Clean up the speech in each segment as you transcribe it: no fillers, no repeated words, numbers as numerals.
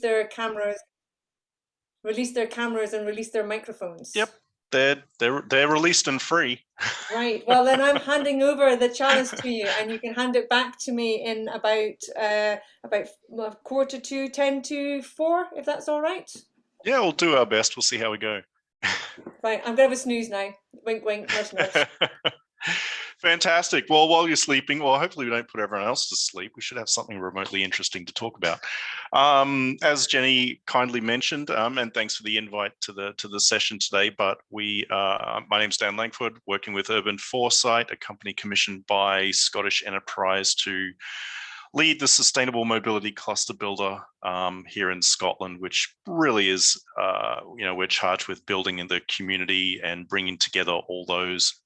their cameras, and release their microphones. Yep, they're released and free. Right. Well, then I'm handing over the challenge to you, and you can hand it back to me in about 2:45, 3:50, if that's all right. Yeah, we'll do our best. We'll see how we go. Right, I'm going to have a snooze now. Wink, wink, nudge, nudge. Fantastic. Well, while you're sleeping, well, hopefully we don't put everyone else to sleep. We should have something remotely interesting to talk about. As Jenny kindly mentioned, and thanks for the invite to the session today. But my name's Dan Langford, working with Urban Foresight, a company commissioned by Scottish Enterprise to lead the Sustainable Mobility Cluster Builder here in Scotland, which really is, we're charged with building in the community and bringing together all those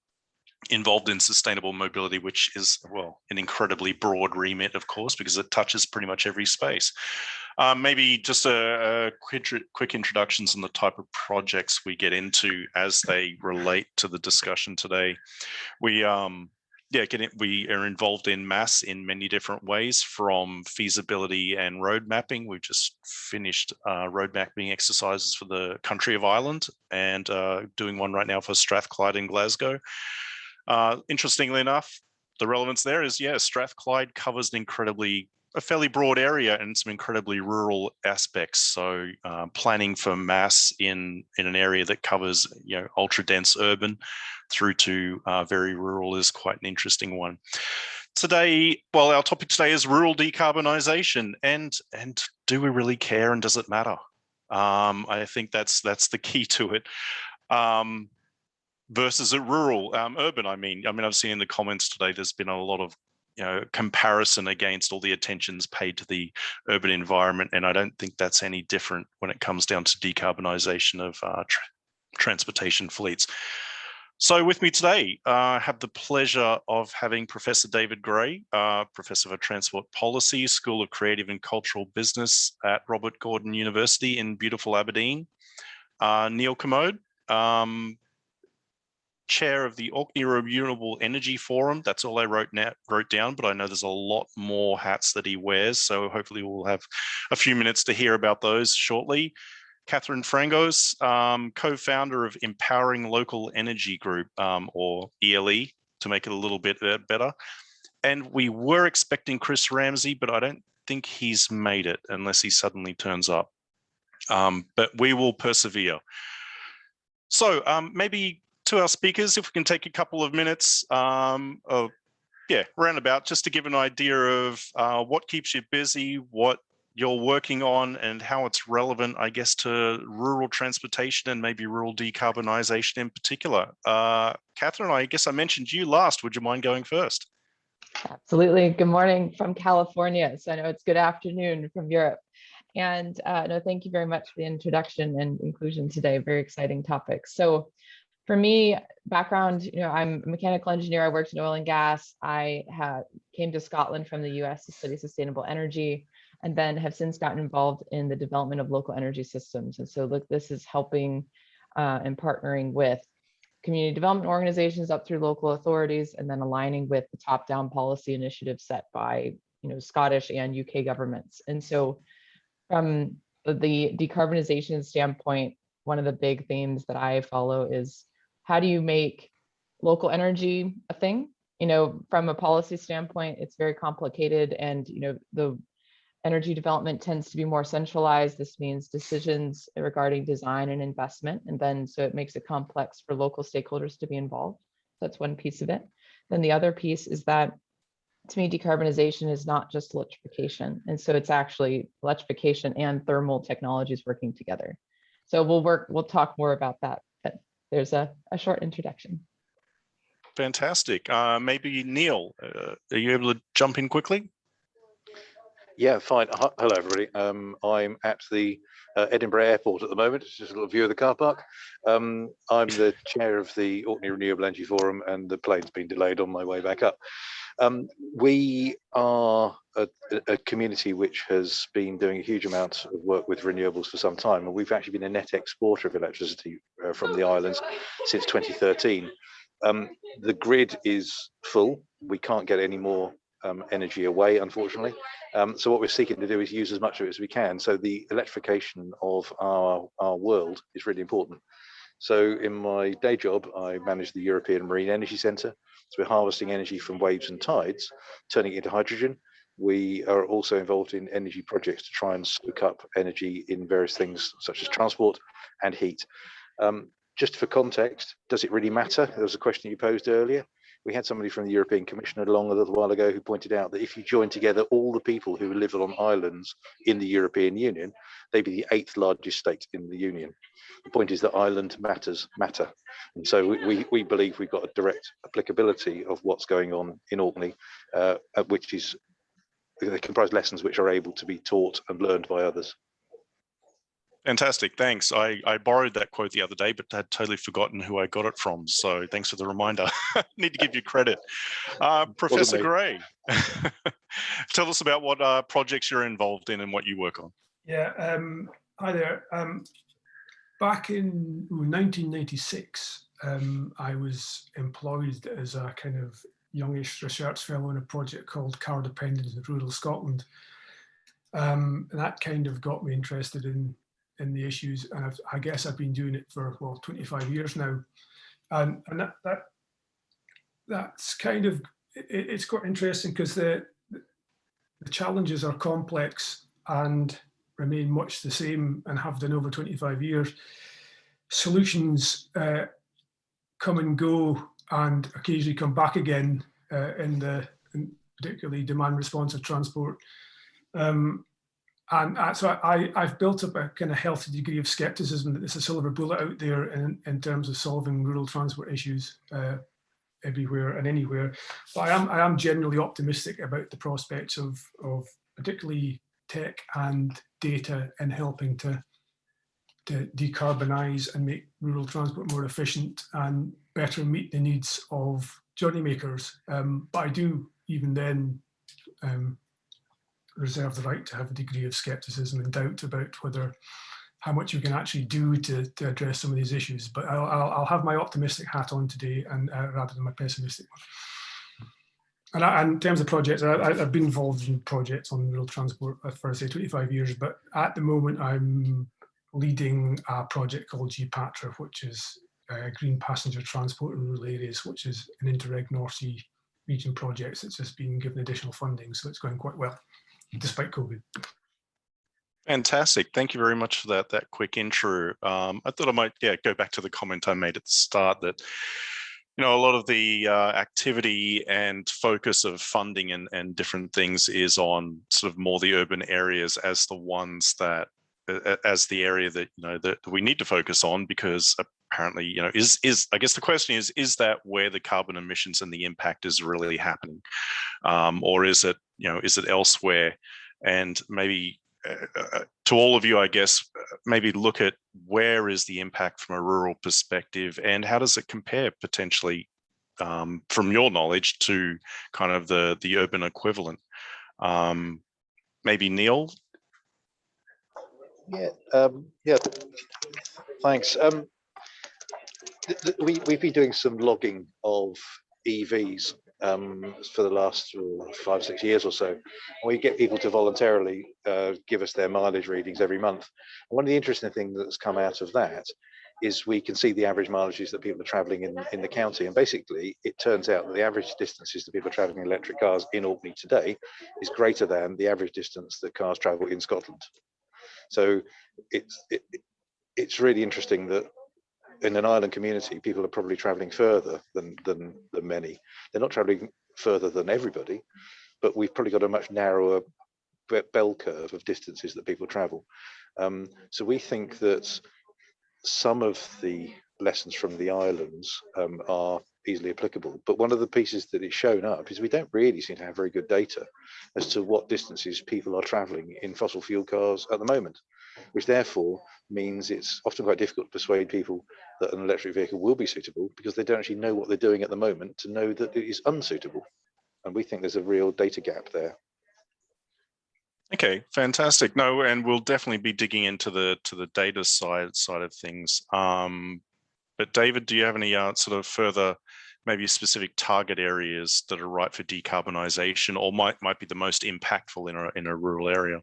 involved in sustainable mobility, which is, well, an incredibly broad remit, of course, because it touches pretty much every space. Maybe just a quick introductions on the type of projects we get into as they relate to the discussion today. We are involved in mass in many different ways, from feasibility and road mapping. We've just finished road mapping exercises for the country of Ireland, and doing one right now for Strathclyde in Glasgow. Interestingly enough, the relevance there is, Strathclyde covers a fairly broad area and some incredibly rural aspects. So planning for mass in an area that covers, ultra dense urban through to very rural is quite an interesting one. Today, well, our topic today is rural decarbonisation, and do we really care, and does it matter? I think that's the key to it. Versus a rural, urban. I mean, I've seen in the comments today, there's been a lot of comparison against all the attentions paid to the urban environment, and I don't think that's any different when it comes down to decarbonisation of transportation fleets. So with me today, I have the pleasure of having Professor David Gray, Professor for Transport Policy, School of Creative and Cultural Business at Robert Gordon University in beautiful Aberdeen, Neil KERMODE, Chair of the Orkney Renewable Energy Forum. That's all I wrote down, but I know there's a lot more hats that he wears, so hopefully we'll have a few minutes to hear about those shortly. Catherine Frangos, co-founder of Empowering Local Energy Group, or ELE, to make it a little bit better. And we were expecting Chris Ramsey, but I don't think he's made it unless he suddenly turns up. But we will persevere. So maybe to our speakers, if we can take a couple of minutes, roundabout, just to give an idea of what keeps you busy, what you're working on, and how it's relevant, I guess, to rural transportation and maybe rural decarbonisation in particular. Catherine, I guess I mentioned you last. Would you mind going first? Absolutely. Good morning from California. So I know it's good afternoon from Europe. And no, thank you very much for the introduction and inclusion today. Very exciting topic. So for me, background, I'm a mechanical engineer. I worked in oil and gas. I came to Scotland from the US to study sustainable energy, and then have since gotten involved in the development of local energy systems. And so look, this is helping and partnering with community development organizations up through local authorities, and then aligning with the top-down policy initiatives set by Scottish and UK governments. And so from the decarbonisation standpoint, one of the big themes that I follow is, how do you make local energy a thing? From a policy standpoint, it's very complicated, and the energy development tends to be more centralized. This means decisions regarding design and investment, and then so it makes it complex for local stakeholders to be involved. That's one piece of it. Then the other piece is that, to me, decarbonisation is not just electrification, and so it's actually electrification and thermal technologies working together. So we'll talk more about that. There's a short introduction. Fantastic. Maybe Neil, are you able to jump in quickly? Yeah, fine. Hello, everybody. I'm at the Edinburgh Airport at the moment. It's just a little view of the car park. I'm the chair of the Orkney Renewable Energy Forum, and the plane's been delayed on my way back up. We are a community which has been doing a huge amount of work with renewables for some time, and we've actually been a net exporter of electricity from the islands since 2013. The grid is full. We can't get any more energy away, unfortunately. So what we're seeking to do is use as much of it as we can. So the electrification of our world is really important. So in my day job, I manage the European Marine Energy Centre. So we're harvesting energy from waves and tides, turning it into hydrogen. We are also involved in energy projects to try and soak up energy in various things such as transport and heat. Just for context, does it really matter? There was a question you posed earlier. We had somebody from the European Commission along a little while ago who pointed out that if you join together all the people who live on islands in the European Union, they'd be the 8th largest state in the Union. The point is that island matters matter. And so we believe we've got a direct applicability of what's going on in Orkney, which is, they comprise lessons which are able to be taught and learned by others. Fantastic, thanks. I borrowed that quote the other day, but had totally forgotten who I got it from. So thanks for the reminder. Need to give you credit. Professor Gray, tell us about what projects you're involved in and what you work on. Yeah, hi there. Back in 1996, I was employed as a kind of youngish research fellow in a project called Car Dependence in Rural Scotland. And that kind of got me interested in the issues, and I guess I've been doing it for, well, 25 years now. And that's kind of, it's quite interesting because the challenges are complex and remain much the same and have done over 25 years. Solutions come and go and occasionally come back again in particularly demand responsive transport. So I've built up a kind of healthy degree of skepticism that there's a silver bullet out there in terms of solving rural transport issues everywhere and anywhere. But I am generally optimistic about the prospects of particularly tech and data in helping to decarbonise and make rural transport more efficient and better meet the needs of journey makers. But I do even then reserve the right to have a degree of skepticism and doubt about how much you can actually do to address some of these issues. But I'll have my optimistic hat on today, and rather than my pessimistic one. And in terms of projects, I've been involved in projects on rural transport for, say, 25 years, but at the moment I'm leading a project called GPATRA, which is Green Passenger Transport in Rural Areas, which is an Interreg North Sea region project that's just been given additional funding, so it's going quite well, despite COVID. Fantastic. Thank you very much for that quick intro. I thought I might go back to the comment I made at the start that, you know, a lot of the activity and focus of funding and different things is on sort of more the urban areas as the ones that, as the area that, you know, that we need to focus on, because apparently, you know, I guess the question is that where the carbon emissions and the impact is really happening? Or is it, you know, is it elsewhere? And maybe to all of you, I guess, maybe look at where is the impact from a rural perspective and how does it compare potentially from your knowledge to kind of the urban equivalent? Maybe Neil? Yeah, thanks. We've been doing some logging of EVs for the last 5 or 6 years or so. We get people to voluntarily give us their mileage readings every month. And one of the interesting things that's come out of that is we can see the average mileages that people are travelling in the county. And basically, it turns out that the average distances that people are travelling in electric cars in Orkney today is greater than the average distance that cars travel in Scotland. So it's really interesting that in an island community, people are probably travelling further than many. They're not travelling further than everybody, but we've probably got a much narrower bell curve of distances that people travel. So we think that some of the lessons from the islands are easily applicable. But one of the pieces that is shown up is we don't really seem to have very good data as to what distances people are travelling in fossil fuel cars at the moment, which therefore means it's often quite difficult to persuade people that an electric vehicle will be suitable because they don't actually know what they're doing at the moment to know that it is unsuitable. And we think there's a real data gap there. Okay, fantastic. No, and we'll definitely be digging into the data side of things. But David, do you have any sort of further maybe specific target areas that are right for decarbonisation, or might be the most impactful in a rural area?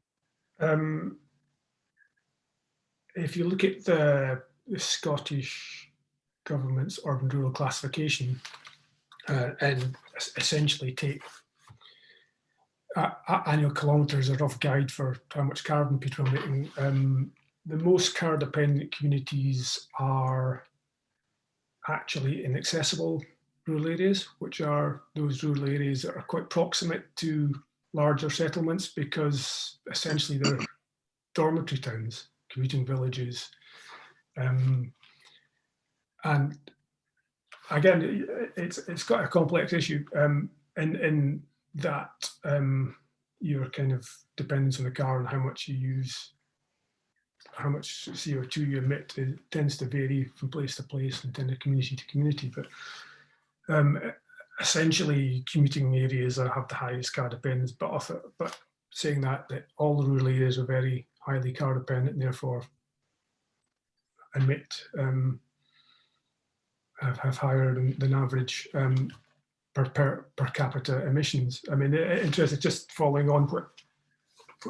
If you look at the Scottish government's urban rural classification and essentially take annual kilometres, a rough guide for how much carbon people are emitting, the most car dependent communities are actually inaccessible rural areas, which are those rural areas that are quite proximate to larger settlements, because essentially they're dormitory towns, commuting villages. And again, it's got a complex issue in that your kind of dependence on the car and how much you use, how much CO2 you emit, it tends to vary from place to place and then community to community. But essentially, commuting areas have the highest car dependence. But saying that all the rural areas are very highly car dependent and therefore emit have higher than average per capita emissions. I mean, interesting. Just following on what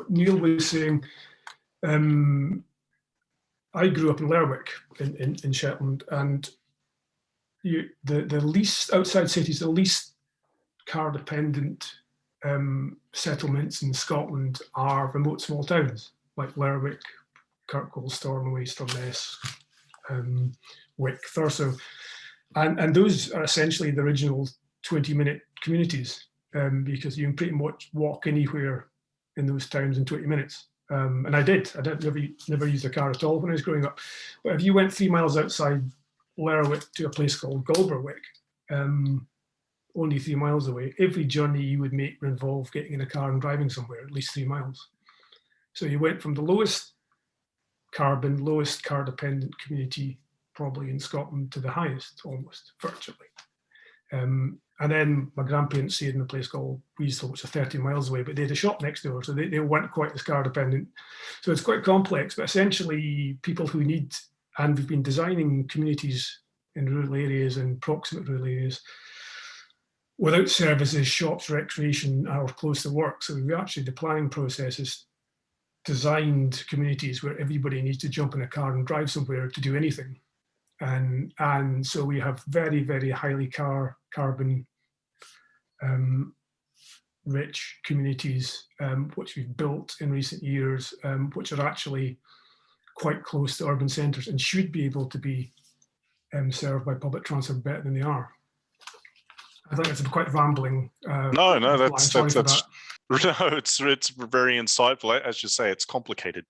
Neil was saying. I grew up in Lerwick in Shetland, and the least outside cities, the least car dependent settlements in Scotland are remote small towns like Lerwick, Kirkwall, Stornoway, Stromness, Wick, Thurso, and those are essentially the original 20-minute communities, because you can pretty much walk anywhere in those towns in 20 minutes. And I never used a car at all when I was growing up. But if you went 3 miles outside Lerwick to a place called Galbrawick, only 3 miles away, every journey you would make would involve getting in a car and driving somewhere at least 3 miles. So you went from the lowest carbon, lowest car dependent community probably in Scotland to the highest, almost virtually. And then my grandparents stayed in a place called Weasel, which is 30 miles away, but they had a shop next door, so they weren't quite as car dependent. So it's quite complex, but essentially people who need, and we've been designing communities in rural areas and proximate rural areas without services, shops, recreation, or close to work. So we actually, the planning process is designed communities where everybody needs to jump in a car and drive somewhere to do anything. And so we have very, very highly carbon rich communities, which we've built in recent years, which are actually quite close to urban centres and should be able to be served by public transport better than they are. I think it's quite rambling. No, that's no, it's very insightful. As you say, it's complicated.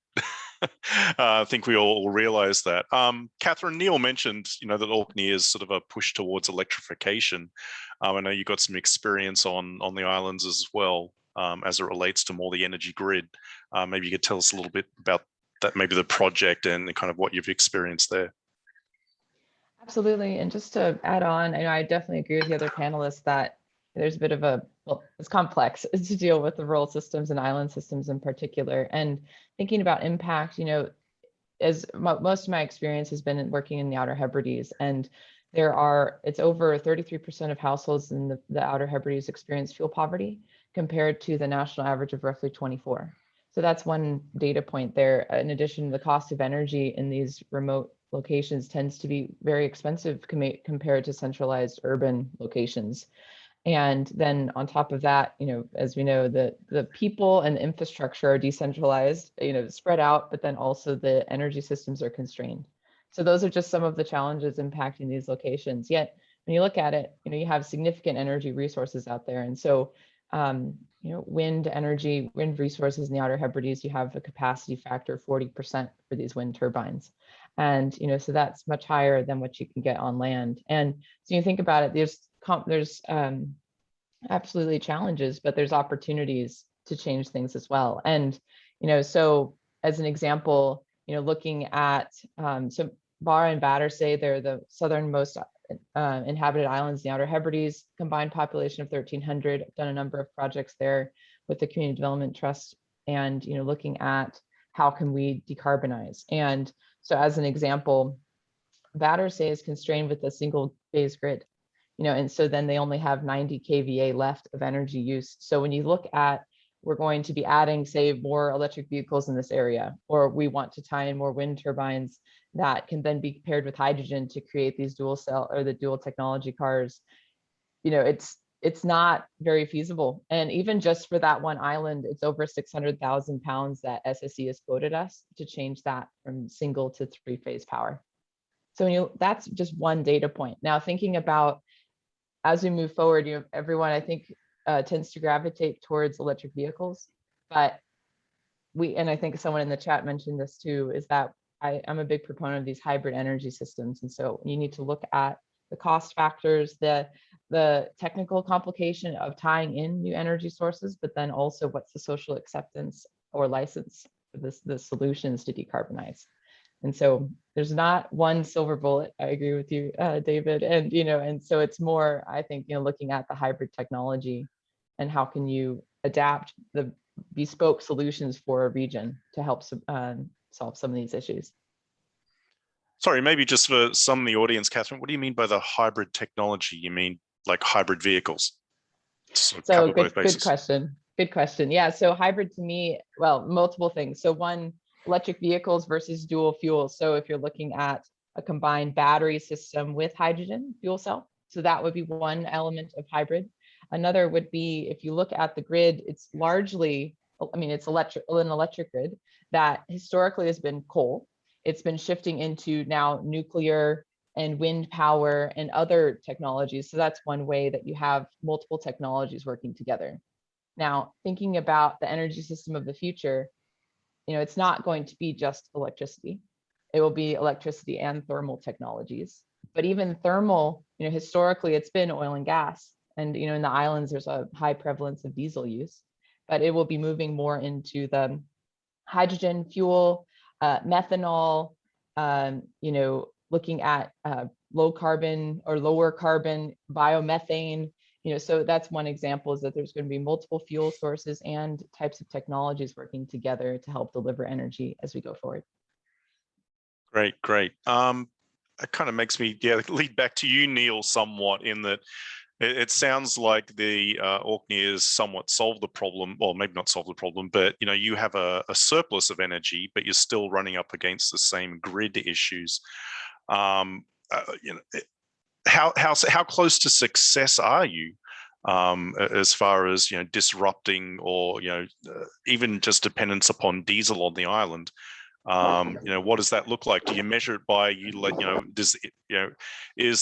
I think we all realize that. Catherine, Neil mentioned, that Orkney is sort of a push towards electrification. I know you got some experience on the islands as well, as it relates to more the energy grid. Maybe you could tell us a little bit about that, maybe the project and kind of what you've experienced there. Absolutely. And just to add on, I definitely agree with the other panelists that there's a bit of it's complex to deal with the rural systems and island systems in particular. And thinking about impact, as most of my experience has been working in the Outer Hebrides, and it's over 33% of households in the Outer Hebrides experience fuel poverty compared to the national average of roughly 24. So that's one data point there. In addition, the cost of energy in these remote locations tends to be very expensive compared to centralized urban locations. And then on top of that, as we know, the people and the infrastructure are decentralized, spread out, but then also the energy systems are constrained. So those are just some of the challenges impacting these locations. Yet, when you look at it, you have significant energy resources out there. And so, wind resources in the Outer Hebrides, you have a capacity factor of 40% for these wind turbines. And, so that's much higher than what you can get on land. And so you think about it, there's absolutely challenges, but there's opportunities to change things as well. And, so as an example, looking at, so Barra and Battersea, they're the southernmost inhabited islands in the Outer Hebrides, combined population of 1,300. I've done a number of projects there with the Community Development Trust and, looking at how can we decarbonize. And so as an example, Battersea is constrained with a single phase grid. and so then they only have 90 kVA left of energy use. So when you look at, we're going to be adding, say, more electric vehicles in this area, or we want to tie in more wind turbines that can then be paired with hydrogen to create these dual cell or the dual technology cars, it's not very feasible. And even just for that one island, it's over 600,000 pounds that SSE has quoted us to change that from single to 3-phase power. So that's just one data point. Now, thinking about as we move forward, everyone, I think, tends to gravitate towards electric vehicles, but and I think someone in the chat mentioned this too, is that I'm a big proponent of these hybrid energy systems. And so you need to look at the cost factors, the technical complication of tying in new energy sources, but then also what's the social acceptance or license for the solutions to decarbonize. And so there's not one silver bullet. I agree with you, David. And, and so it's more, I think, looking at the hybrid technology and how can you adapt the bespoke solutions for a region to help solve some of these issues. Sorry, maybe just for some in the audience, Catherine, what do you mean by the hybrid technology? You mean like hybrid vehicles? So good question. Good question. Yeah, so hybrid to me, well, multiple things. So one, electric vehicles versus dual fuel. So if you're looking at a combined battery system with hydrogen fuel cell, so that would be one element of hybrid. Another would be, if you look at the grid, it's largely, it's an electric grid that historically has been coal. It's been shifting into now nuclear and wind power and other technologies. So that's one way that you have multiple technologies working together. Now, thinking about the energy system of the future, it's not going to be just electricity. It will be electricity and thermal technologies. But even thermal, historically it's been oil and gas. And, in the islands, there's a high prevalence of diesel use, but it will be moving more into the hydrogen fuel, methanol, looking at low carbon or lower carbon biomethane. So that's one example, is that there's going to be multiple fuel sources and types of technologies working together to help deliver energy as we go forward. Great. It kind of makes me lead back to you, Neil, somewhat, in that it sounds like the Orkney has somewhat solved the problem, well, maybe not solved the problem, but you have a surplus of energy, but you're still running up against the same grid issues. How close to success are you as far as disrupting or even just dependence upon diesel on the island? What does that look like? Do you measure it by is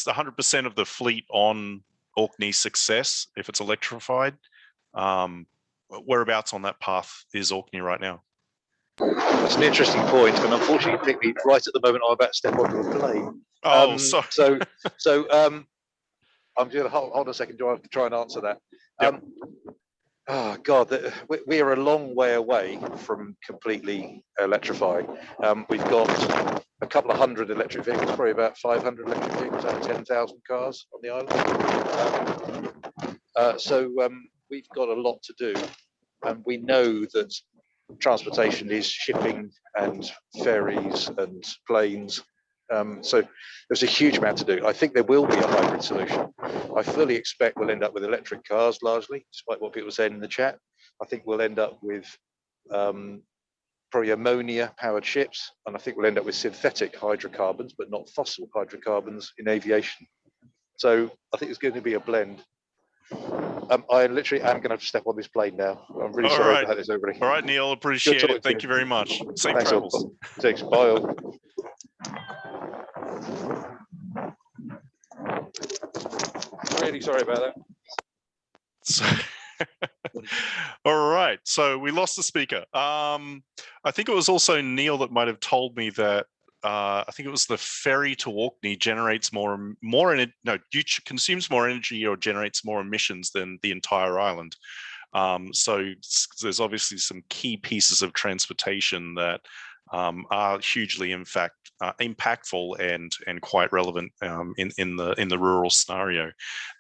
the 100% of the fleet on Orkney success if it's electrified? Whereabouts on that path is Orkney right now? That's an interesting point, and unfortunately, right at the moment, I'm about to step onto a plane. Oh, sorry. So I'm going to hold a second. Do I have to try and answer that? Yep. Oh God, we are a long way away from completely electrifying. We've got a couple of hundred electric vehicles, probably about 500 electric vehicles out of 10,000 cars on the island. So we've got a lot to do, and we know that transportation is shipping and ferries and planes. So there's a huge amount to do. I think there will be a hybrid solution. I fully expect we'll end up with electric cars largely, despite what people said in the chat. I think we'll end up with probably ammonia-powered ships, and I think we'll end up with synthetic hydrocarbons, but not fossil hydrocarbons in aviation. So I think it's going to be a blend. I literally am going to have to step on this plane now. I'm really sorry about this, everybody. All right, Neil, appreciate it. Thank you very much. Safe travels. Thanks. Bye all. Really sorry about that. All right, so we lost the speaker. I think it was also Neil that might have told me that I think it was the ferry to Orkney generates consumes more energy or generates more emissions than the entire island. So there's obviously some key pieces of transportation that are hugely, in fact, impactful and quite relevant in the rural scenario.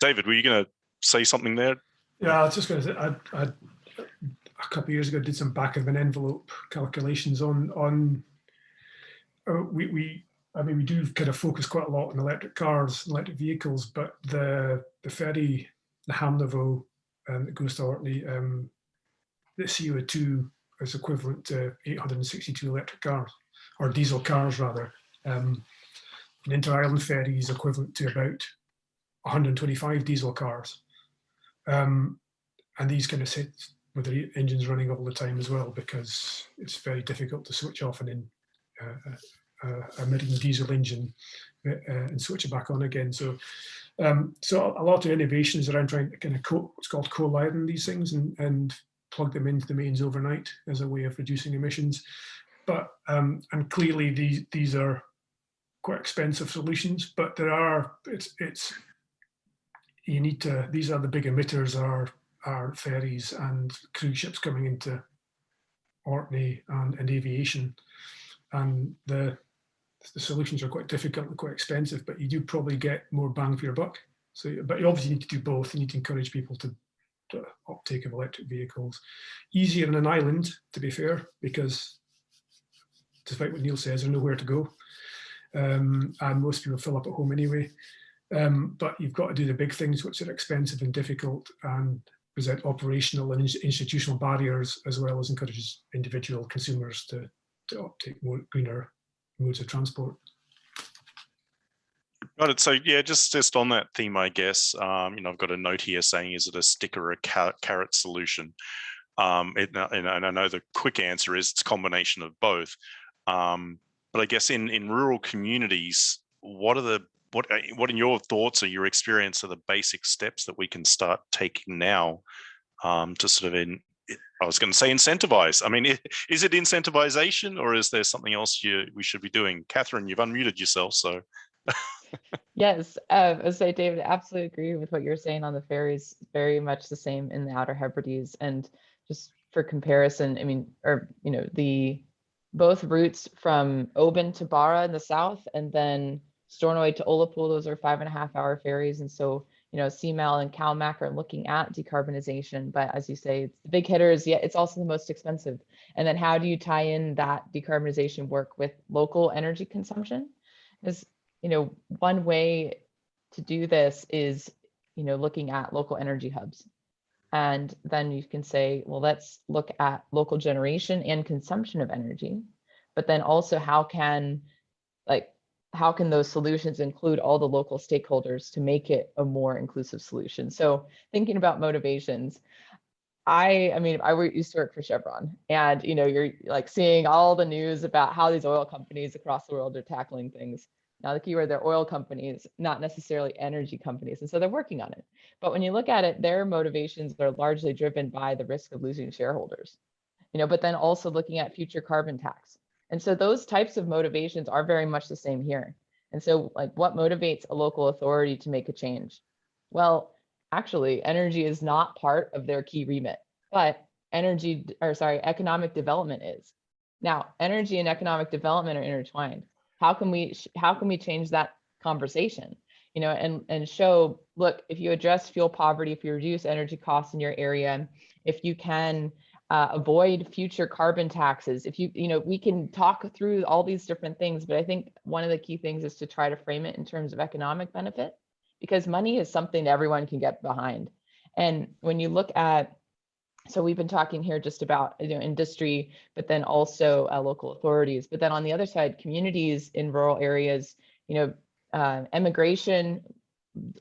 David, were you going to say something there? Yeah, I was just going to say, I a couple of years ago did some back of an envelope calculations on we I mean, we do kind of focus quite a lot on electric cars, electric vehicles, but the ferry, the Hamnavo that goes to Orkney, the CO2 is equivalent to 862 electric cars, or diesel cars rather. An inter-island ferry is equivalent to about 125 diesel cars. And these kind of sit with the engines running all the time as well, because it's very difficult to switch off an emitting diesel engine and switch it back on again. So so a lot of innovations around trying to kind of what's called co-lighting these things and plug them into the mains overnight as a way of reducing emissions. But and clearly these are quite expensive solutions, but there are you need to, these are the big emitters are ferries and cruise ships coming into Orkney and aviation, and the solutions are quite difficult and quite expensive, but you do probably get more bang for your buck. So, but you obviously need to do both. You need to encourage people to uptake of electric vehicles. Easier on an island, to be fair, because despite what Neil says, there's nowhere to go, and most people fill up at home anyway. But you've got to do the big things, which are expensive and difficult and present operational and institutional barriers, as well as encourages individual consumers to uptake more greener modes of transport. Got it. So yeah, just on that theme, I guess, I've got a note here saying, is it a stick or a carrot solution? And I know the quick answer is it's a combination of both. But I guess in rural communities, what in your thoughts or your experience are the basic steps that we can start taking now to sort of I was going to say incentivize. I mean, is it incentivization, or is there something else we should be doing? Catherine, you've unmuted yourself, so. Yes, I would say, David, absolutely agree with what you're saying on the ferries. Very much the same in the Outer Hebrides. And just for comparison, I mean, both routes from Oban to Barra in the south, and then Stornoway to Ullapool, those are 5.5-hour ferries. And so, CMAL and CalMac are looking at decarbonization, but as you say, it's the big hitters, yet it's also the most expensive. And then how do you tie in that decarbonization work with local energy consumption? Because, one way to do this is, looking at local energy hubs. And then you can say, well, let's look at local generation and consumption of energy, but then also how can those solutions include all the local stakeholders to make it a more inclusive solution? So thinking about motivations, I used to work for Chevron, and you're like seeing all the news about how these oil companies across the world are tackling things. Now the keyword, they're oil companies, not necessarily energy companies, and so they're working on it. But when you look at it, their motivations are largely driven by the risk of losing shareholders, but then also looking at future carbon tax. And so those types of motivations are very much the same here. And so what motivates a local authority to make a change? Well, actually, energy is not part of their key remit, but economic development is. Now, energy and economic development are intertwined. How can we change that conversation? And show, look, if you address fuel poverty, if you reduce energy costs in your area, if you can avoid future carbon taxes, if we can talk through all these different things, but I think one of the key things is to try to frame it in terms of economic benefit, because money is something everyone can get behind. And when you look at, so we've been talking here just about industry, but then also local authorities, but then on the other side, communities in rural areas, immigration,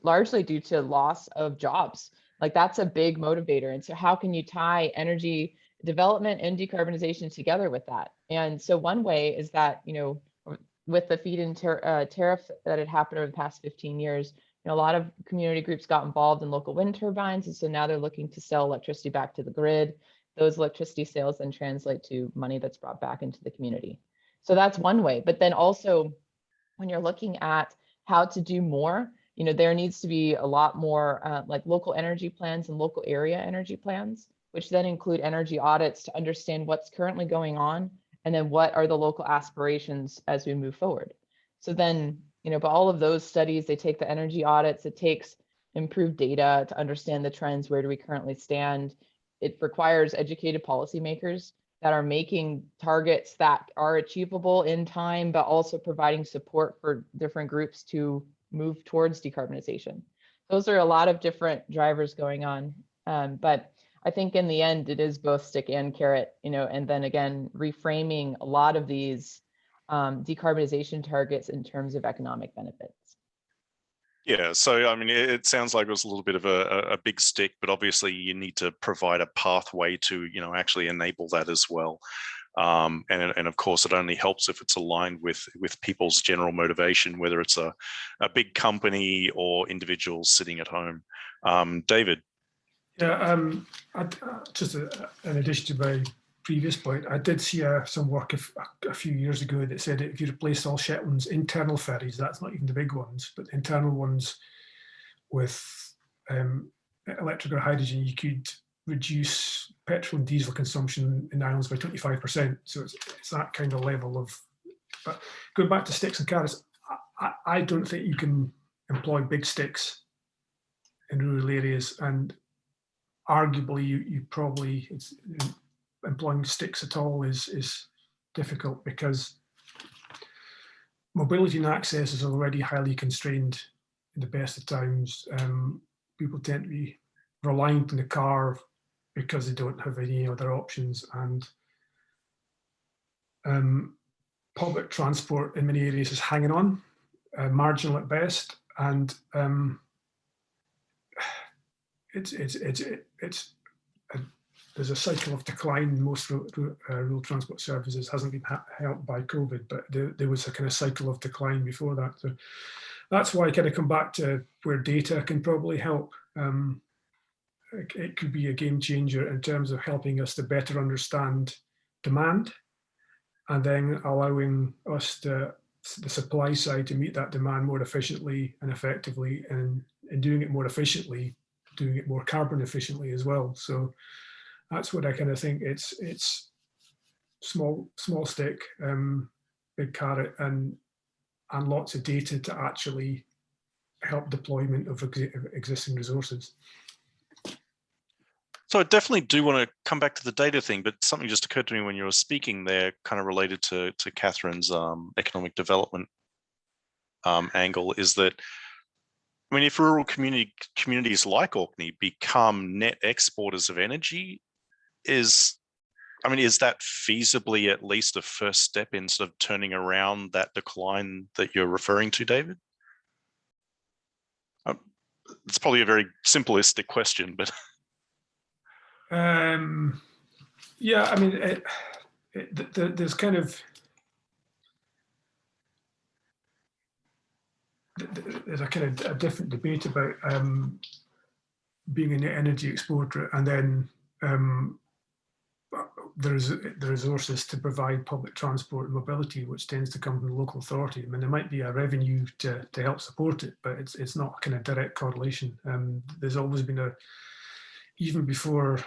largely due to loss of jobs. That's a big motivator. And so how can you tie energy development and decarbonization together with that? And so one way is that, with the feed-in tariff that had happened over the past 15 years, a lot of community groups got involved in local wind turbines. And so now they're looking to sell electricity back to the grid. Those electricity sales then translate to money that's brought back into the community. So that's one way. But then also when you're looking at how to do more, there needs to be a lot more local energy plans and local area energy plans, which then include energy audits to understand what's currently going on, and then what are the local aspirations as we move forward. So then, but all of those studies, they take the energy audits, it takes improved data to understand the trends, where do we currently stand. It requires educated policymakers that are making targets that are achievable in time, but also providing support for different groups to move towards decarbonization. Those are a lot of different drivers going on. But I think in the end, it is both stick and carrot, and then again, reframing a lot of these decarbonization targets in terms of economic benefits. Yeah, so I mean, it sounds like it was a little bit of a big stick, but obviously you need to provide a pathway to, actually enable that as well. And of course, it only helps if it's aligned with people's general motivation, whether it's a big company or individuals sitting at home. David. Yeah, just in addition to my previous point, I did see some work a few years ago that said if you replace all Shetland's internal ferries, that's not even the big ones, but the internal ones with electric or hydrogen, you could reduce petrol and diesel consumption in the islands by 25%. So it's that kind of level of. But going back to sticks and carrots, I don't think you can employ big sticks in rural areas, and arguably you probably employing sticks at all is difficult because mobility and access is already highly constrained in the best of times. People tend to be reliant on the car because they don't have any other options, and public transport in many areas is hanging on, marginal at best, and there's a cycle of decline in most rural transport services. Hasn't been helped by COVID, but there was a kind of cycle of decline before that. So that's why I kind of come back to where data can probably help. It could be a game changer in terms of helping us to better understand demand, and then allowing us the supply side to meet that demand more efficiently and effectively, and in doing it more efficiently, doing it more carbon efficiently as well. So that's what I kind of think. It's small stick, big carrot, and lots of data to actually help deployment of existing resources. So I definitely do want to come back to the data thing, but something just occurred to me when you were speaking there, kind of related to Catherine's economic development angle, is that, I mean, if rural communities like Orkney become net exporters of energy, is that feasibly at least a first step in sort of turning around that decline that you're referring to, David? It's probably a very simplistic question, but. Yeah, I mean, there's kind of, there's a kind of a different debate about being an energy exporter, and then there's the resources to provide public transport and mobility, which tends to come from the local authority. I mean, there might be a revenue to help support it, but it's not a kind of direct correlation. There's always been even before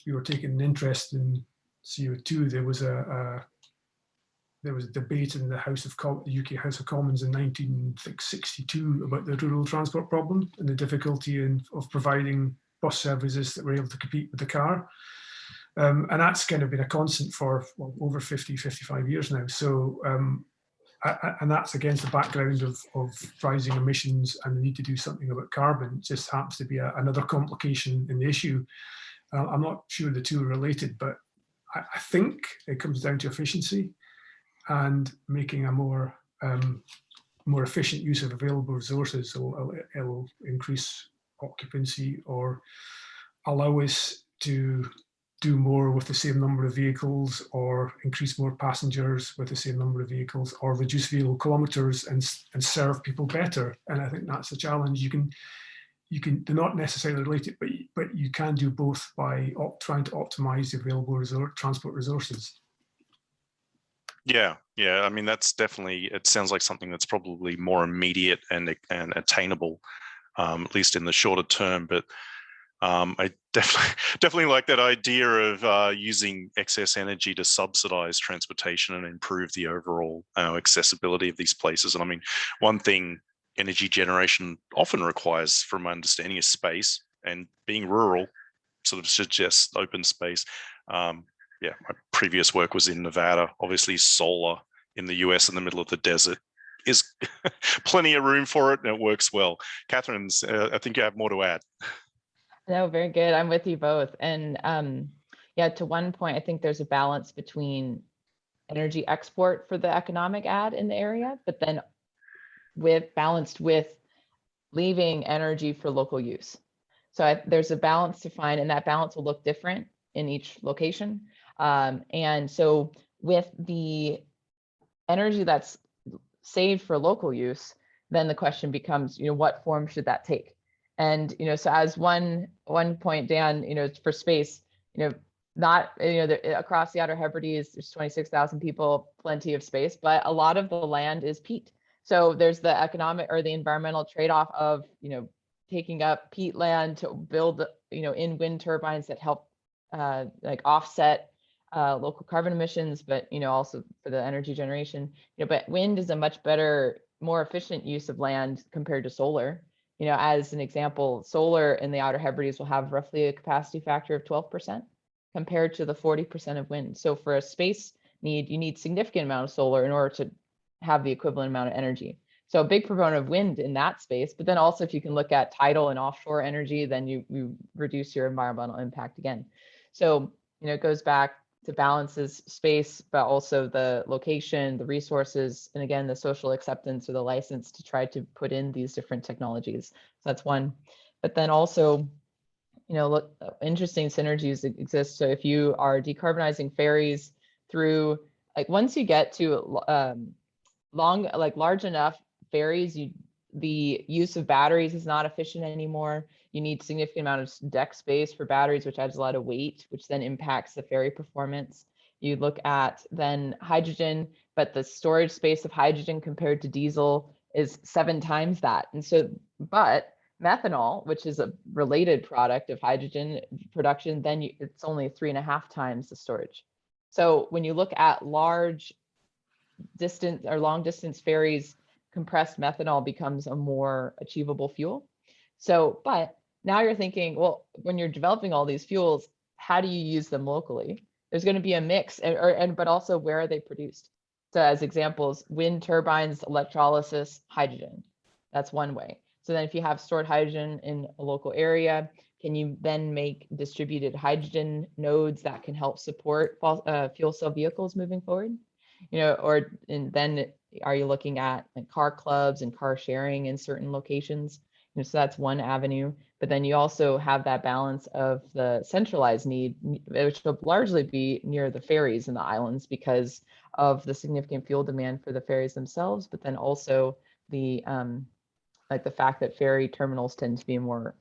we were taking an interest in CO2, there was a debate in the the UK House of Commons in 1962 about the rural transport problem and the difficulty of providing bus services that were able to compete with the car. And that's kind of been a constant for over 55 years now. So, and that's against the background of rising emissions and the need to do something about carbon. It just happens to be another complication in the issue. I'm not sure the two are related, but I think it comes down to efficiency and making a more efficient use of available resources. So it'll increase occupancy or allow us to do more with the same number of vehicles, or increase more passengers with the same number of vehicles, or reduce vehicle kilometers and serve people better. And I think that's a challenge. They're not necessarily related, but you can do both by trying to optimize the available transport resources. Yeah. I mean, that's definitely, it sounds like something that's probably more immediate and attainable, at least in the shorter term. But I definitely like that idea of using excess energy to subsidize transportation and improve the overall accessibility of these places. And I mean, one thing energy generation often requires, from my understanding, is space, and being rural sort of suggests open space. yeah, my previous work was in Nevada. Obviously, solar in the US in the middle of the desert is plenty of room for it, and it works well. Catherine's, I think you have more to add. No, very good. I'm with you both. And yeah, to one point, I think there's a balance between energy export for the economic ad in the area, but then balanced with leaving energy for local use. So there's a balance to find, and that balance will look different in each location. And so with the energy that's saved for local use, then the question becomes, what form should that take? And, so as one point, Dan, for space, not, across the Outer Hebrides, there's 26,000 people, plenty of space, but a lot of the land is peat. So there's the economic or the environmental trade-off of, taking up peat land to build, in wind turbines that help like offset local carbon emissions, but, also for the energy generation, but wind is a much better, more efficient use of land compared to solar. As an example, solar in the Outer Hebrides will have roughly a capacity factor of 12% compared to the 40% of wind. So for a space need, you need significant amount of solar in order to have the equivalent amount of energy. So a big proponent of wind in that space, but then also if you can look at tidal and offshore energy, then you reduce your environmental impact again. So, it goes back to balances space, but also the location, the resources, and again, the social acceptance or the license to try to put in these different technologies. So that's one. But then also, look, interesting synergies exist. So if you are decarbonizing ferries through, like once you get to large enough ferries, the use of batteries is not efficient anymore. You need significant amount of deck space for batteries, which adds a lot of weight, which then impacts the ferry performance. You look at then hydrogen, but the storage space of hydrogen compared to diesel is 7 times that. And so, but methanol, which is a related product of hydrogen production, then it's only 3.5 times the storage. So when you look at large distance or long distance ferries, compressed methanol becomes a more achievable fuel. So, but now you're thinking, well, when you're developing all these fuels, how do you use them locally? There's going to be a mix, but also where are they produced? So as examples, wind turbines, electrolysis, hydrogen. That's one way. So then if you have stored hydrogen in a local area, can you then make distributed hydrogen nodes that can help support fuel cell vehicles moving forward? And then are you looking at like car clubs and car sharing in certain locations? So that's one avenue. But then you also have that balance of the centralized need, which will largely be near the ferries in the islands because of the significant fuel demand for the ferries themselves, but then also the like the fact that ferry terminals tend to be more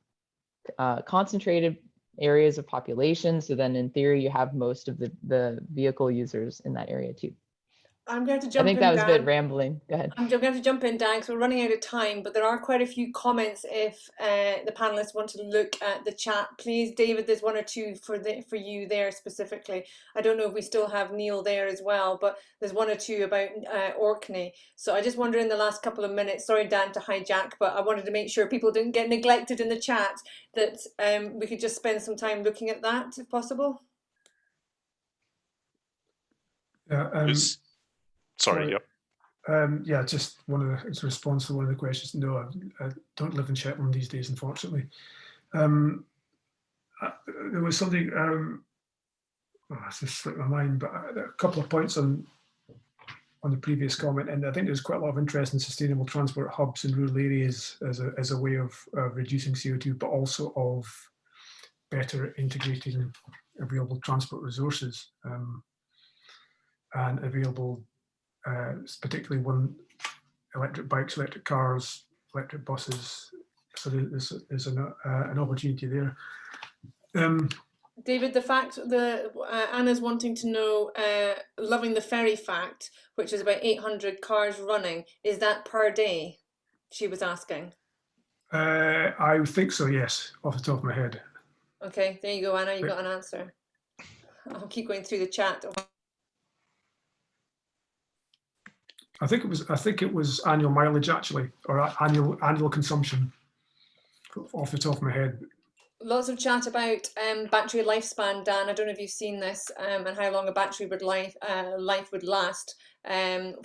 concentrated areas of population. So then in theory, you have most of the vehicle users in that area too. I'm going to jump in. I think that was a bit rambling. Go ahead. I'm going to jump in, Dan, because we're running out of time, but there are quite a few comments if the panelists want to look at the chat. Please, David, there's 1 or 2 for you there specifically. I don't know if we still have Neil there as well, but there's 1 or 2 about Orkney. So I just wonder in the last couple of minutes, sorry, Dan, to hijack, but I wanted to make sure people didn't get neglected in the chat, that we could just spend some time looking at that if possible. Yeah, sorry, yep. Yeah, just it's a response to one of the questions. No, I don't live in Shetland these days, unfortunately. There was something, it's just slipped my mind, but a couple of points on the previous comment, and I think there's quite a lot of interest in sustainable transport hubs in rural areas as a way of reducing CO2, but also of better integrating available transport resources and available, particularly electric bikes, electric cars, electric buses. So there's an opportunity there. David, the fact that Anna's wanting to know, loving the ferry fact, which is about 800 cars running, is that per day? She was asking. I think so, yes, off the top of my head. Okay, there you go, Anna, you got an answer. I'll keep going through the chat. I think it was annual mileage actually, or annual consumption, off the top of my head. lots of chat about battery lifespan, Dan. I don't know if you've seen this, and how long a battery would life would last,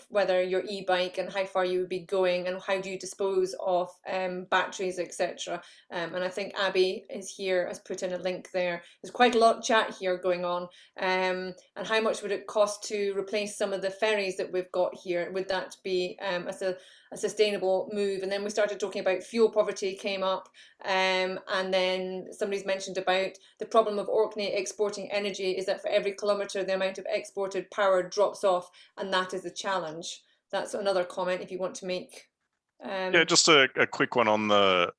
whether your e-bike and how far you would be going, and how do you dispose of batteries, etc. And I think Abby is here, has put in a link there. There's quite a lot of chat here going on. And how much would it cost to replace some of the ferries that we've got here? Would that be a sustainable move? And then we started talking about fuel poverty came up, and then somebody's mentioned about the problem of Orkney exporting energy is that for every kilometre the amount of exported power drops off, and that is the challenge. That's another comment if you want to make. Yeah, just a quick one on the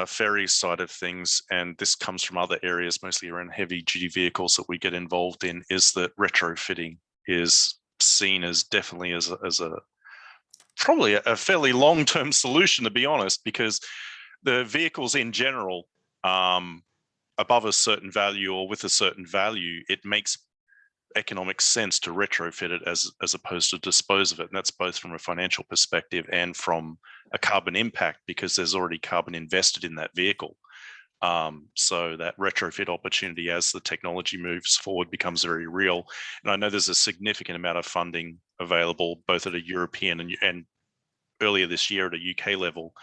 ferry side of things, and this comes from other areas, mostly around heavy duty vehicles that we get involved in, is that retrofitting is seen as definitely as a probably a fairly long-term solution, to be honest, because the vehicles in general, above a certain value or with a certain value, it makes economic sense to retrofit it as opposed to dispose of it. And that's both from a financial perspective and from a carbon impact, because there's already carbon invested in that vehicle. So that retrofit opportunity as the technology moves forward becomes very real. And I know there's a significant amount of funding available both at a European and earlier this year at a UK level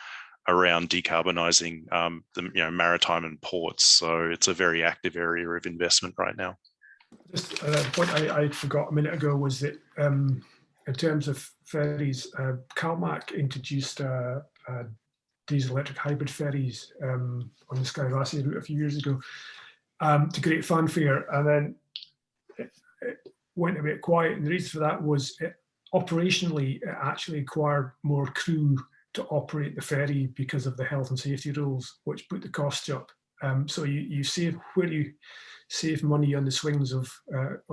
around decarbonising the maritime and ports. So it's a very active area of investment right now. Just a point I forgot a minute ago was that in terms of ferries, CalMac introduced diesel electric hybrid ferries on the Skyrassi route a few years ago to great fanfare, and then it went a bit quiet, and the reason for that was operationally it actually required more crew to operate the ferry because of the health and safety rules, which put the costs up. So you save, where you save money on the swings of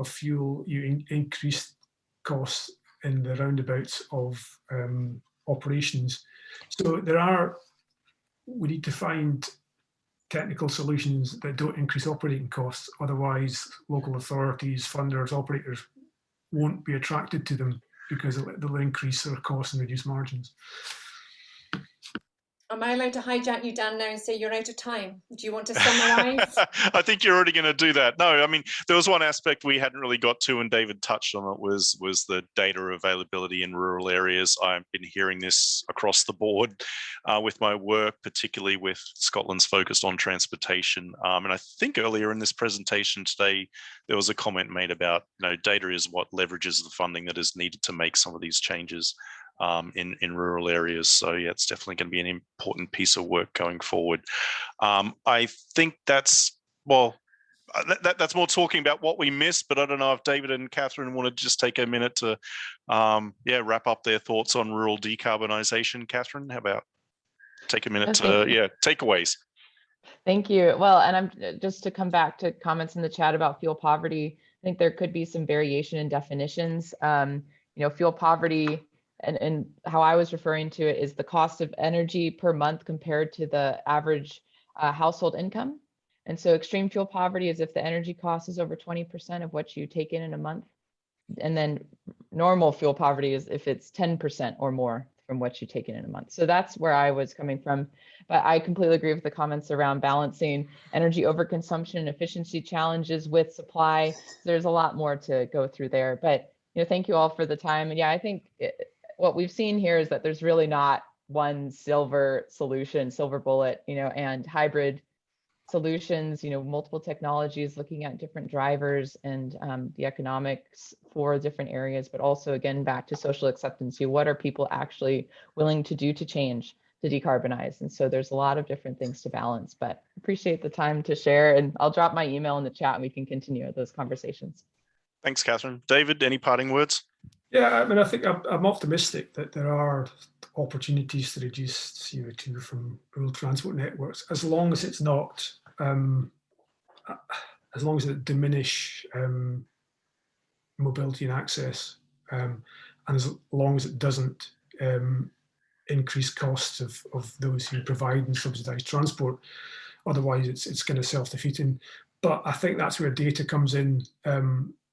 fuel, you increase costs in the roundabouts of operations. So we need to find technical solutions that don't increase operating costs. Otherwise, local authorities, funders, operators won't be attracted to them because they'll increase their costs and reduce margins. Am I allowed to hijack you, Dan, now and say you're out of time? Do you want to summarise? I think you're already going to do that. No, I mean, there was one aspect we hadn't really got to, and David touched on it, was the data availability in rural areas. I've been hearing this across the board with my work, particularly with Scotland's focused on transportation. And I think earlier in this presentation today, there was a comment made about, data is what leverages the funding that is needed to make some of these changes in rural areas. So yeah, it's definitely going to be an important piece of work going forward. I think that's more talking about what we missed, but I don't know if David and Catherine want to just take a minute to wrap up their thoughts on rural decarbonisation. Catherine, how about take a minute to takeaways? Thank you. Well, and I'm just to come back to comments in the chat about fuel poverty. I think there could be some variation in definitions. Fuel poverty, and how I was referring to it, is the cost of energy per month compared to the average household income. And so extreme fuel poverty is if the energy cost is over 20% of what you take in a month. And then normal fuel poverty is if it's 10% or more from what you take in a month. So that's where I was coming from. But I completely agree with the comments around balancing energy overconsumption and efficiency challenges with supply. There's a lot more to go through there. But thank you all for the time. And yeah, I think what we've seen here is that there's really not one silver bullet, and hybrid solutions, multiple technologies, looking at different drivers and the economics for different areas, but also again, back to social acceptance. What are people actually willing to do to change, to decarbonize? And so there's a lot of different things to balance, but appreciate the time to share, and I'll drop my email in the chat and we can continue those conversations. Thanks, Catherine. David, any parting words? Yeah, I mean, I think I'm optimistic that there are opportunities to reduce CO2 from rural transport networks, as long as it's not, as long as it diminish mobility and access, and as long as it doesn't increase costs of those who provide and subsidise transport. Otherwise, it's kind of self-defeating. But I think that's where data comes in.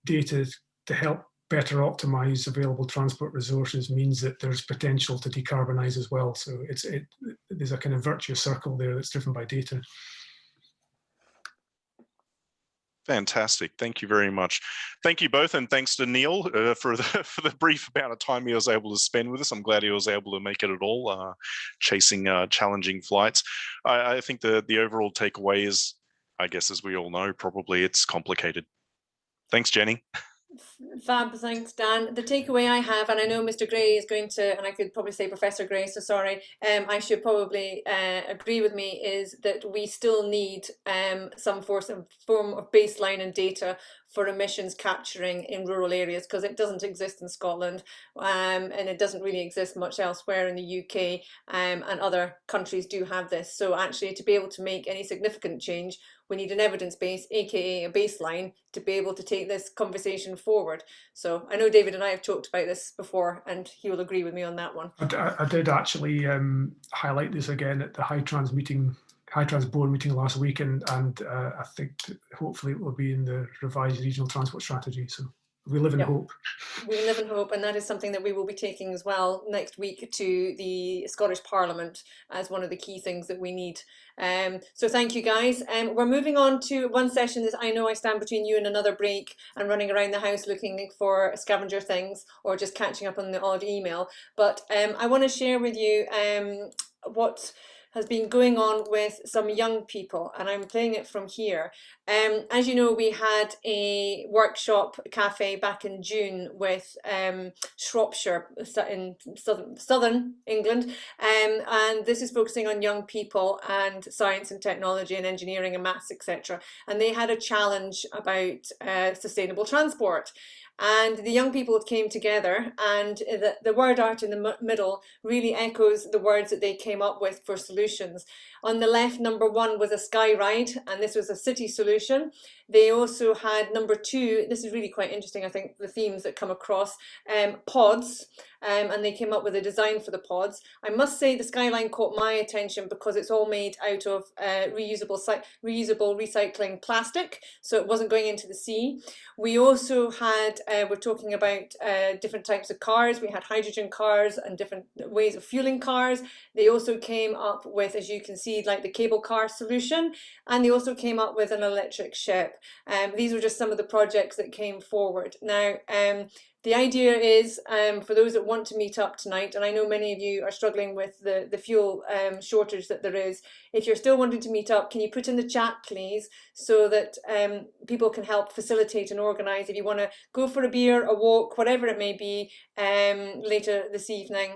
Data to help better optimize available transport resources means that there's potential to decarbonize as well. So there's a kind of virtuous circle there that's driven by data. Fantastic. Thank you very much. Thank you both, and thanks to Neil for the brief amount of time he was able to spend with us. I'm glad he was able to make it at all, chasing challenging flights. I think the overall takeaway is, I guess, as we all know, probably it's complicated. Thanks, Jenny. Fab, thanks, Dan. The takeaway I have, and I know Mr. Gray is going to, and I could probably say Professor Gray, so sorry, I should probably agree with me, is that we still need some form of baseline and data for emissions capturing in rural areas, because it doesn't exist in Scotland, and it doesn't really exist much elsewhere in the UK, and other countries do have this. So actually, to be able to make any significant change, we need an evidence base, aka a baseline, to be able to take this conversation forward. So I know David and I have talked about this before, and he will agree with me on that one. I did actually highlight this again at the High Trans board meeting last week, and I think hopefully it will be in the revised regional transport strategy. So we live in hope. We live in hope, and that is something that we will be taking as well next week to the Scottish Parliament as one of the key things that we need. So thank you, guys. We're moving on to one session that I know I stand between you and another break and running around the house looking for scavenger things or just catching up on the odd email. But I want to share with you what has been going on with some young people, and I'm playing it from here. As you know, we had a workshop cafe back in June with Shropshire in southern England, and this is focusing on young people and science and technology and engineering and maths, etc. And they had a challenge about sustainable transport. And the young people came together, and the word art in the middle really echoes the words that they came up with for solutions. On the left, number one was a sky ride, and this was a city solution. They also had number two, this is really quite interesting, I think, the themes that come across, pods, and they came up with a design for the pods. I must say the skyline caught my attention because it's all made out of reusable recycling plastic, so it wasn't going into the sea. We also had, we're talking about different types of cars. We had hydrogen cars and different ways of fueling cars. They also came up with, as you can see, like the cable car solution, and they also came up with an electric ship. These were just some of the projects that came forward. Now, the idea is for those that want to meet up tonight, and I know many of you are struggling with the fuel shortage that there is. If you're still wanting to meet up, can you put in the chat, please, so that people can help facilitate and organise. If you want to go for a beer, a walk, whatever it may be, later this evening,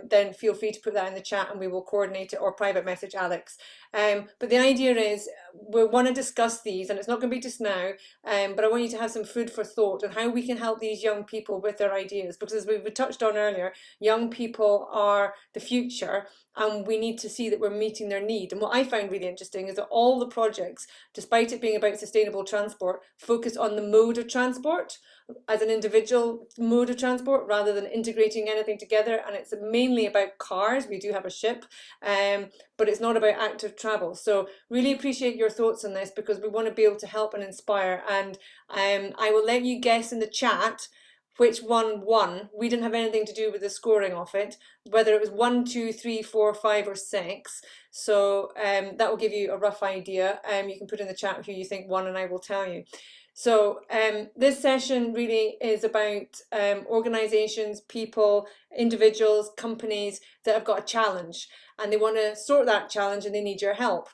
then feel free to put that in the chat and we will coordinate it, or private message Alex. But the idea is we want to discuss these, and it's not going to be just now, but I want you to have some food for thought on how we can help these young people with their ideas, because as we touched on earlier, young people are the future, and we need to see that we're meeting their need. And what I found really interesting is that all the projects, despite it being about sustainable transport, focus on the mode of transport as an individual mode of transport rather than integrating anything together. And it's mainly about cars. We do have a ship, but it's not about active travel. So really appreciate your thoughts on this, because we want to be able to help and inspire. And I will let you guess in the chat which one won. We didn't have anything to do with the scoring of it, whether it was 1, 2, 3, 4, 5 or 6. So that will give you a rough idea. You can put in the chat who you think won and I will tell you. So this session really is about organisations, people, individuals, companies that have got a challenge and they want to sort that challenge and they need your help.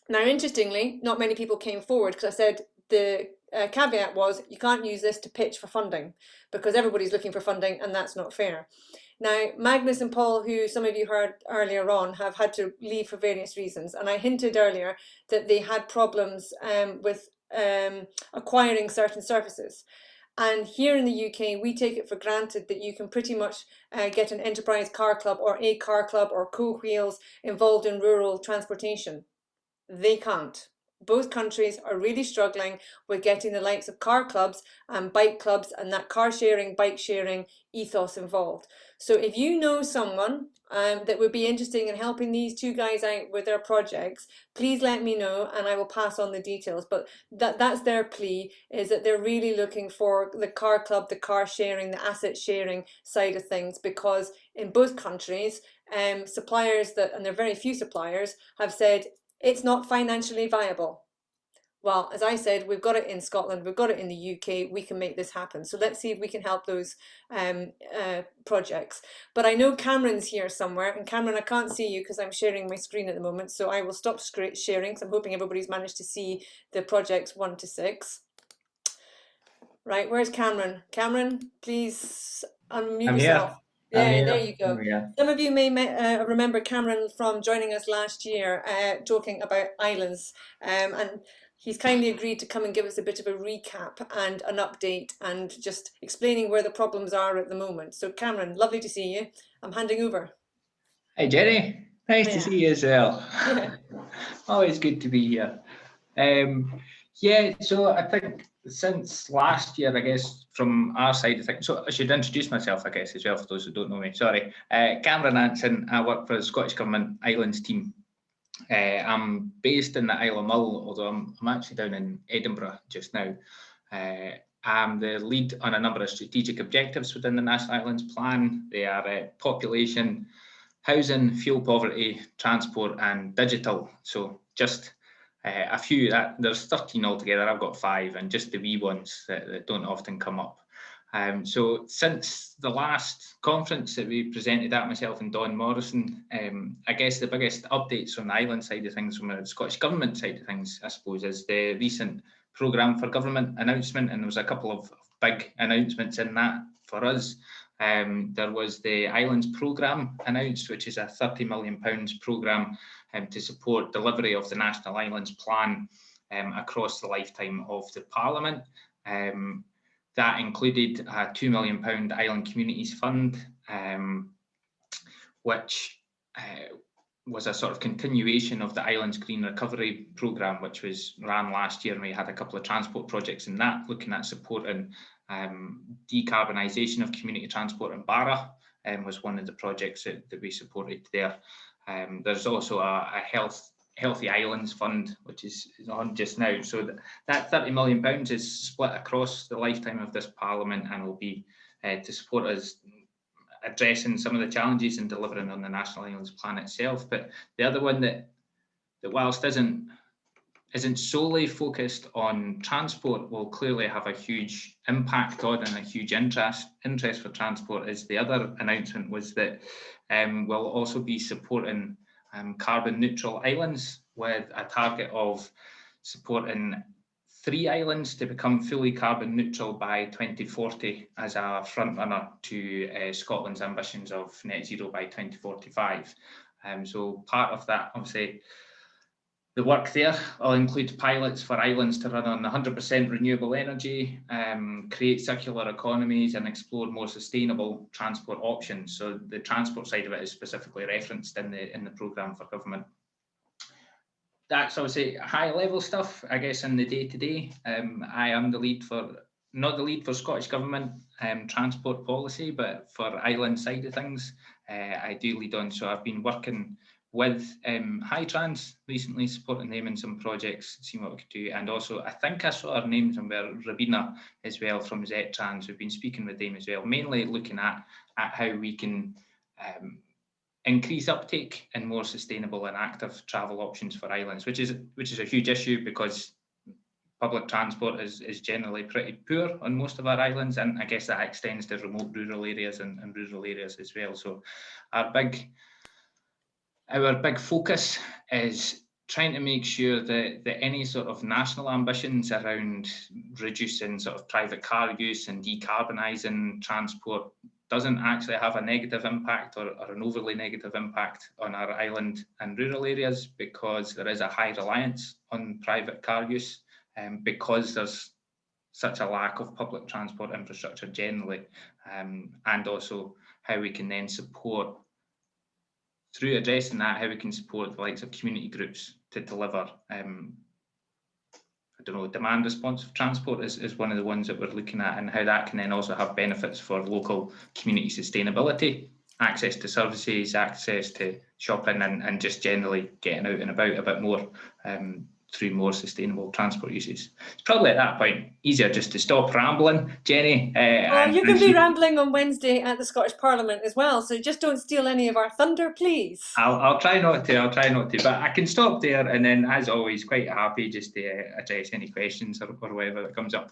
Now, interestingly, not many people came forward, because I said the caveat was you can't use this to pitch for funding, because everybody's looking for funding and that's not fair. Now, Magnus and Paul, who some of you heard earlier on, have had to leave for various reasons. And I hinted earlier that they had problems with acquiring certain services. And here in the UK, we take it for granted that you can pretty much get an enterprise car club or a car club or co-wheels involved in rural transportation. They can't. Both countries are really struggling with getting the likes of car clubs and bike clubs and that car sharing, bike sharing ethos involved. So if you know someone that would be interested in helping these two guys out with their projects, please let me know and I will pass on the details. But that's their plea, is that they're really looking for the car club, the car sharing, the asset sharing side of things, because in both countries, suppliers and there are very few suppliers, have said it's not financially viable. well, as I said, we've got it in Scotland, we've got it in the UK, we can make this happen. So let's see if we can help those projects. But I know Cameron's here somewhere, and Cameron, I can't see you because I'm sharing my screen at the moment, so I will stop sharing because I'm hoping everybody's managed to see the projects 1 to 6. Right, where's Cameron? Cameron, please unmute yourself. Yeah, there you go. Some of you may remember Cameron from joining us last year, talking about islands, and he's kindly agreed to come and give us a bit of a recap and an update and just explaining where the problems are at the moment. So Cameron, lovely to see you. I'm handing over. Hi Jenny, nice to see you as well. Yeah. Always good to be here. Yeah, so I think since last year, I guess from our side of things, so I should introduce myself, I guess, as well, for those who don't know me. Sorry, Cameron Anson. I work for the Scottish Government Islands team. I'm based in the Isle of Mull, although I'm actually down in Edinburgh just now. I'm the lead on a number of strategic objectives within the National Islands Plan. They are population, housing, fuel poverty, transport, and digital. So just a few, there's 13 altogether. I've got 5, and just the wee ones that don't often come up. So since the last conference that we presented at, myself and Don Morrison, I guess the biggest updates from the island side of things, from the Scottish Government side of things, I suppose, is the recent programme for government announcement, and there was a couple of big announcements in that for us. There was the Islands Programme announced, which is a £30 million programme to support delivery of the National Islands Plan across the lifetime of the Parliament. That included a £2 million Island Communities Fund, which was a sort of continuation of the Islands Green Recovery Programme, which was ran last year, and we had a couple of transport projects in that, looking at supporting decarbonisation of community transport in Barra, was one of the projects that we supported there. There's also a Healthy Islands Fund, which is on just now. So that £30 million is split across the lifetime of this Parliament, and will be to support us addressing some of the challenges and delivering on the National Islands Plan itself. But the other one that whilst isn't solely focused on transport, will clearly have a huge impact on and a huge interest for transport, is the other announcement was that we'll also be supporting carbon neutral islands, with a target of supporting 3 islands to become fully carbon neutral by 2040 as a front runner to Scotland's ambitions of net zero by 2045. So part of that, obviously, the work there will include pilots for islands to run on 100% renewable energy, create circular economies, and explore more sustainable transport options. So the transport side of it is specifically referenced in the programme for government. That's obviously high level stuff, I guess, in the day-to-day. I am the lead for, not the lead for Scottish Government transport policy, but for island side of things, I do lead on. So I've been working with Hightrans recently, supporting them in some projects, seeing what we could do. And also, I think I saw her name somewhere, Rabina as well from ZTrans. We've been speaking with them as well, mainly looking at how we can increase uptake and more sustainable and active travel options for islands, which is a huge issue, because public transport is generally pretty poor on most of our islands, and I guess that extends to remote rural areas and rural areas as well. So our big focus is trying to make sure that any sort of national ambitions around reducing sort of private car use and decarbonising transport doesn't actually have a negative impact or an overly negative impact on our island and rural areas, because there is a high reliance on private car use, because there's such a lack of public transport infrastructure generally, and also how we can then support, through addressing that, how we can support the likes of community groups to deliver demand responsive transport is one of the ones that we're looking at, and how that can then also have benefits for local community sustainability, access to services, access to shopping, and just generally getting out and about a bit more through more sustainable transport uses. It's probably at that point easier just to stop rambling, Jenny. Well, you can be rambling on Wednesday at the Scottish Parliament as well, so just don't steal any of our thunder, please. I'll try not to. I'll try not to. But I can stop there, and then, as always, quite happy just to address any questions or whatever that comes up.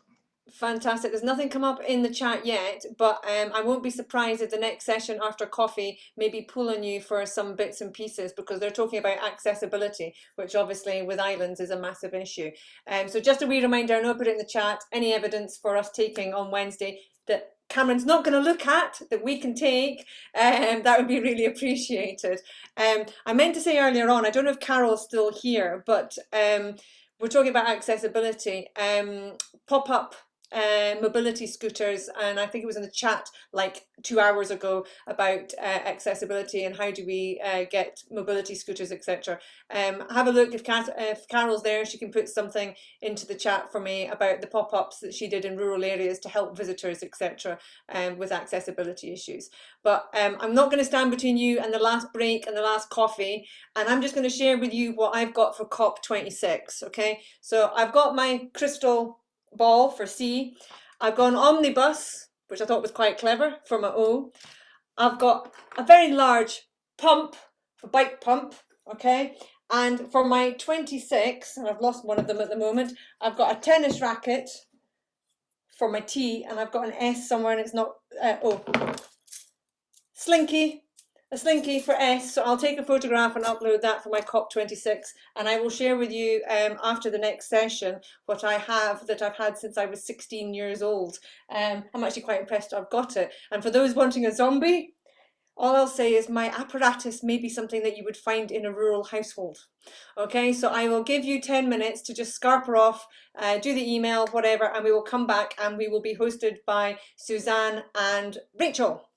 Fantastic. There's nothing come up in the chat yet, but I won't be surprised if the next session after coffee maybe pull on you for some bits and pieces, because they're talking about accessibility, which obviously with islands is a massive issue. So just a wee reminder, and I'll put it in the chat, any evidence for us taking on Wednesday that Cameron's not going to look at, that we can take, that would be really appreciated. I meant to say earlier on, I don't know if Carol's still here, but we're talking about accessibility. Pop-up mobility scooters, and I think it was in the chat like 2 hours ago about accessibility and how do we get mobility scooters, etc. Have a look. If Carol's there, she can put something into the chat for me about the pop-ups that she did in rural areas to help visitors, etc. With accessibility issues. But I'm not going to stand between you and the last break and the last coffee, and I'm just going to share with you what I've got for COP26. Okay, so I've got my crystal ball for C. I've got an omnibus, which I thought was quite clever, for my O. I've got a very large pump, for bike pump, okay? And for my 26, and I've lost one of them at the moment, I've got a tennis racket for my T, and I've got an S somewhere and it's not, Slinky. A slinky for S, so I'll take a photograph and upload that for my COP26, and I will share with you after the next session what I have that I've had since I was 16 years old. I'm actually quite impressed I've got it. And for those wanting a zombie, all I'll say is my apparatus may be something that you would find in a rural household. Okay, so I will give you 10 minutes to just scarper off, do the email, whatever, and we will come back and we will be hosted by Suzanne and Rachel.